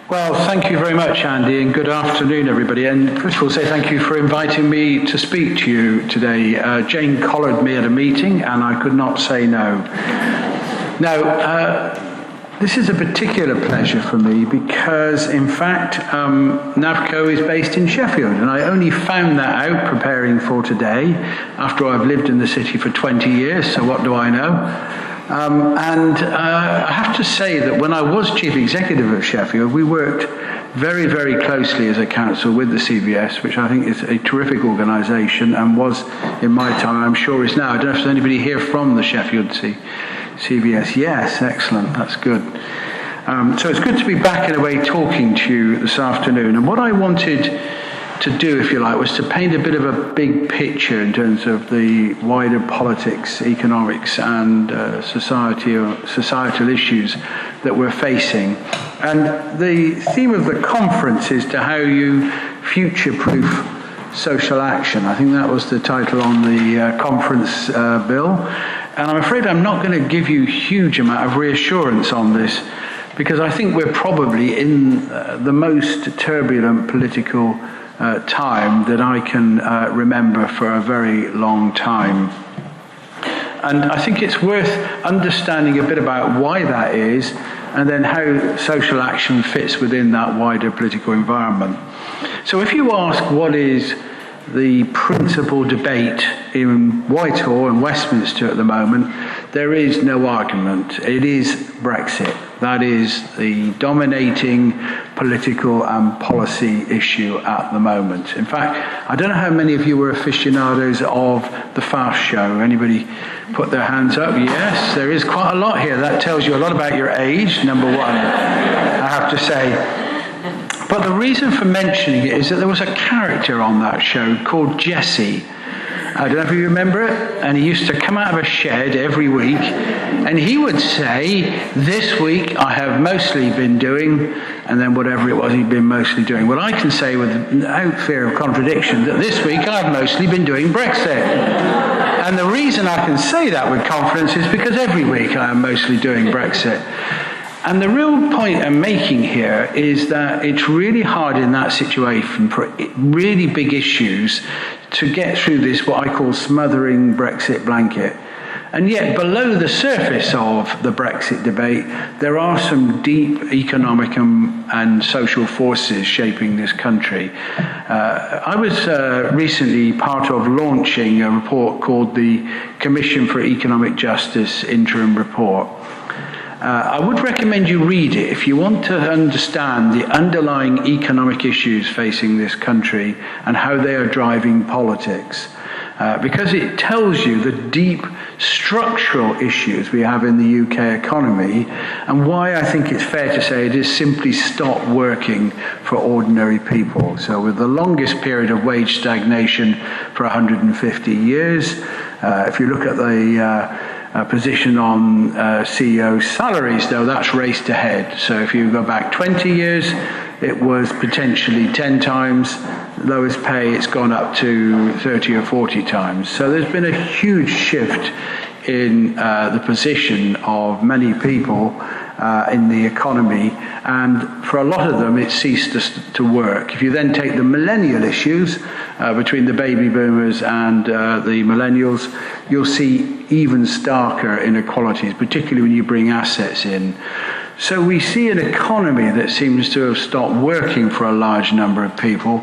Well, thank you very much, Andy, and good afternoon, everybody. And first of all, say thank you for inviting me to speak to you today. Jane collared me at a meeting, and I could not say no. Now, this is a particular pleasure for me because, in fact, NAVCA is based in Sheffield, and I only found that out preparing for today after I've lived in the city for 20 years, so what do I know? I have to say that when I was Chief Executive of Sheffield, we worked very, very closely as a council with the CVS, which I think is a terrific organisation and was in my time, I'm sure is now. I don't know if there's anybody here from the Sheffield CVS. Yes, excellent, that's good. So it's good to be back in a way talking to you this afternoon. And what I wanted to do, if you like, was to paint a bit of a big picture in terms of the wider politics, economics and societal issues that we're facing. And the theme of the conference is to how you future-proof social action. I think that was the title on the conference bill. And I'm afraid I'm not going to give you a huge amount of reassurance on this because I think we're probably in the most turbulent political time that I can remember for a very long time. And I think it's worth understanding a bit about why that is and then how social action fits within that wider political environment. So if you ask what is the principal debate in Whitehall and Westminster at the moment, there is no argument. It is Brexit. That is the dominating political and policy issue at the moment. In fact, I don't know how many of you were aficionados of the Fast Show. Anybody put their hands up? Yes, there is quite a lot here. That tells you a lot about your age, number one, I have to say. But the reason for mentioning it is that there was a character on that show called Jesse. I don't know if you remember it. And he used to come out of a shed every week and he would say, this week I have mostly been doing, and then whatever it was he'd been mostly doing. Well, I can say without fear of contradiction that this week I've mostly been doing Brexit. And the reason I can say that with confidence is because every week I am mostly doing Brexit. And the real point I'm making here is that it's really hard in that situation for really big issues to get through this, what I call smothering Brexit blanket. And yet below the surface of the Brexit debate, there are some deep economic and social forces shaping this country. I was recently part of launching a report called the Commission for Economic Justice Interim Report. I would recommend you read it if you want to understand the underlying economic issues facing this country and how they are driving politics. Because it tells you the deep structural issues we have in the UK economy and why I think it's fair to say it has simply stopped working for ordinary people. So with the longest period of wage stagnation for 150 years, if you look at the position on CEO salaries, though, that's raced ahead. So if you go back 20 years, it was potentially 10 times lowest pay. It's gone up to 30 or 40 times. So there's been a huge shift in the position of many people in the economy, and for a lot of them it ceased to work. If you then take the millennial issues between the baby boomers and the millennials, you'll see even starker inequalities, particularly when you bring assets in. So we see an economy that seems to have stopped working for a large number of people.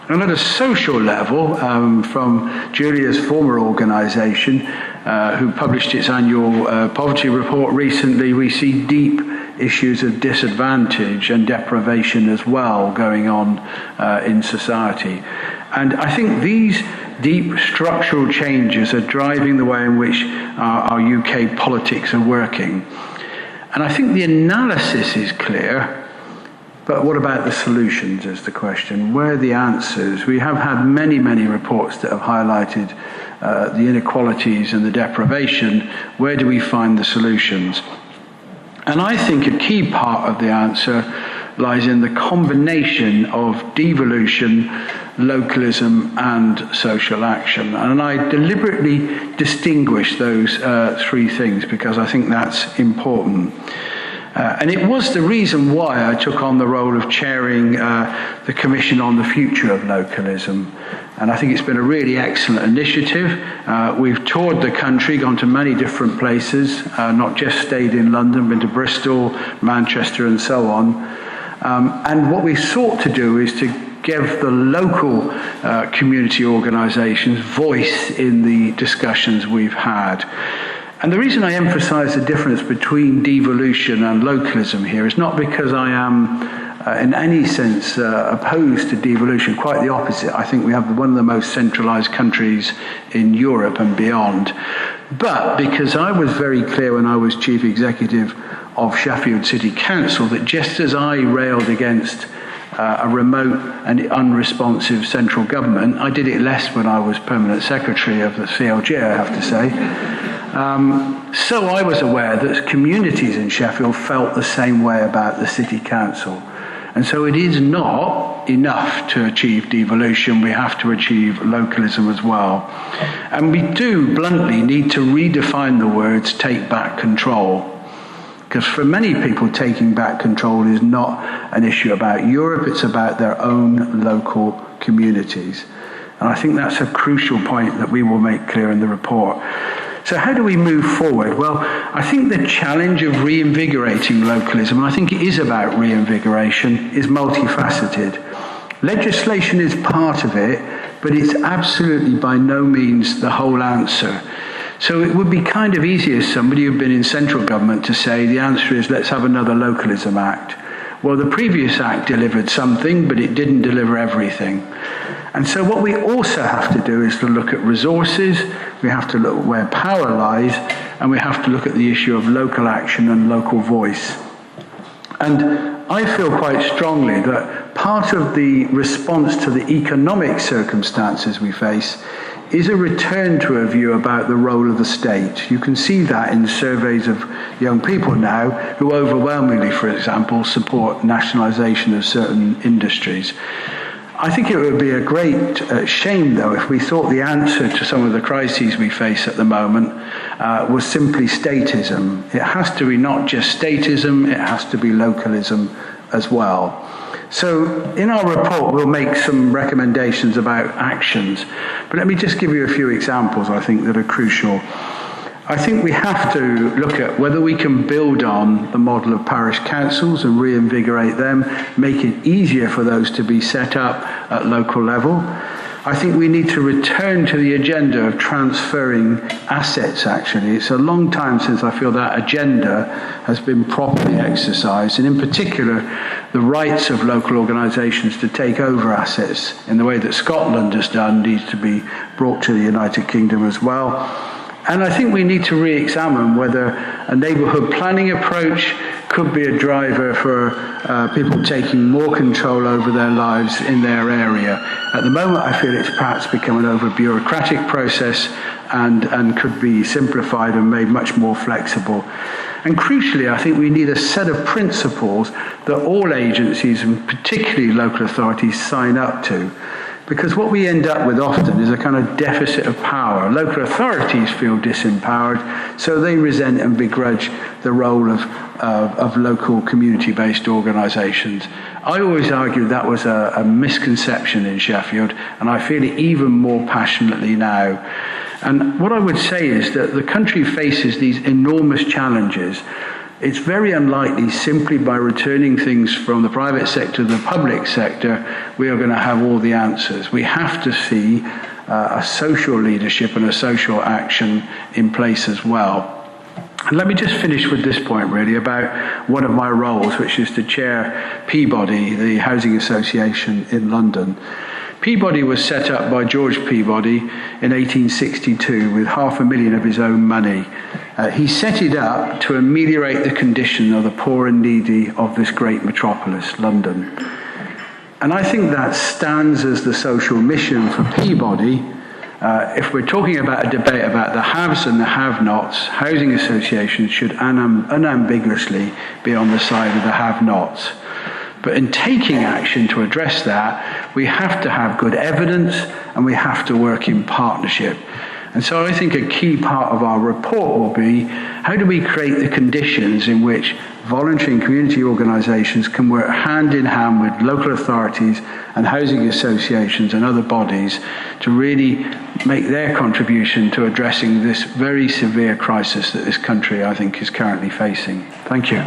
And at a social level, from Julia's former organisation, who published its annual poverty report recently, we see deep issues of disadvantage and deprivation as well going on in society. And I think these deep structural changes are driving the way in which our UK politics are working. And I think the analysis is clear. But what about the solutions is the question. Where are the answers? We have had many, many reports that have highlighted the inequalities and the deprivation. Where do we find the solutions? And I think a key part of the answer lies in the combination of devolution, localism and social action. And I deliberately distinguish those three things because I think that's important. And it was the reason why I took on the role of chairing the Commission on the Future of Localism. And I think it's been a really excellent initiative. We've toured the country, gone to many different places, not just stayed in London, been to Bristol, Manchester, and so on. And what we sought to do is to give the local community organisations voice in the discussions we've had. And the reason I emphasise the difference between devolution and localism here is not because I am in any sense opposed to devolution, quite the opposite. I think we have one of the most centralised countries in Europe and beyond. But because I was very clear when I was Chief Executive of Sheffield City Council that just as I railed against a remote and unresponsive central government, I did it less when I was Permanent Secretary of the CLG, I have to say. So I was aware that communities in Sheffield felt the same way about the City Council. And so it is not enough to achieve devolution, we have to achieve localism as well. And we do bluntly need to redefine the words take back control. Because for many people, taking back control is not an issue about Europe, it's about their own local communities. And I think that's a crucial point that we will make clear in the report. So how do we move forward? Well, I think the challenge of reinvigorating localism, and I think it is about reinvigoration, is multifaceted. Legislation is part of it, but it's absolutely by no means the whole answer. So it would be kind of easy as somebody who'd been in central government to say the answer is let's have another Localism Act. Well, the previous act delivered something, but it didn't deliver everything. And so what we also have to do is to look at resources, we have to look where power lies, and we have to look at the issue of local action and local voice. And I feel quite strongly that part of the response to the economic circumstances we face is a return to a view about the role of the state. You can see that in surveys of young people now who overwhelmingly, for example, support nationalisation of certain industries. I think it would be a great shame, though, if we thought the answer to some of the crises we face at the moment was simply statism. It has to be not just statism, it has to be localism as well. So in our report, we'll make some recommendations about actions. But let me just give you a few examples, I think, that are crucial. I think we have to look at whether we can build on the model of parish councils and reinvigorate them, make it easier for those to be set up at local level. I think we need to return to the agenda of transferring assets, actually. It's a long time since I feel that agenda has been properly exercised, and in particular, the rights of local organisations to take over assets in the way that Scotland has done needs to be brought to the United Kingdom as well. And I think we need to re-examine whether a neighbourhood planning approach could be a driver for people taking more control over their lives in their area. At the moment, I feel it's perhaps become an over-bureaucratic process and could be simplified and made much more flexible. And crucially, I think we need a set of principles that all agencies, and particularly local authorities, sign up to. Because what we end up with often is a kind of deficit of power. Local authorities feel disempowered, so they resent and begrudge the role of local community-based organisations. I always argued that was a misconception in Sheffield, and I feel it even more passionately now. And what I would say is that the country faces these enormous challenges. It's very unlikely simply by returning things from the private sector to the public sector, we are going to have all the answers. We have to see a social leadership and a social action in place as well. And let me just finish with this point, really, about one of my roles, which is to chair Peabody, the housing association in London. Peabody was set up by George Peabody in 1862 with £500,000 of his own money. He set it up to ameliorate the condition of the poor and needy of this great metropolis, London. And I think that stands as the social mission for Peabody. If we're talking about a debate about the haves and the have-nots, housing associations should unambiguously be on the side of the have-nots. But in taking action to address that, we have to have good evidence and we have to work in partnership. And so I think a key part of our report will be, how do we create the conditions in which voluntary and community organisations can work hand in hand with local authorities and housing associations and other bodies to really make their contribution to addressing this very severe crisis that this country, I think, is currently facing. Thank you.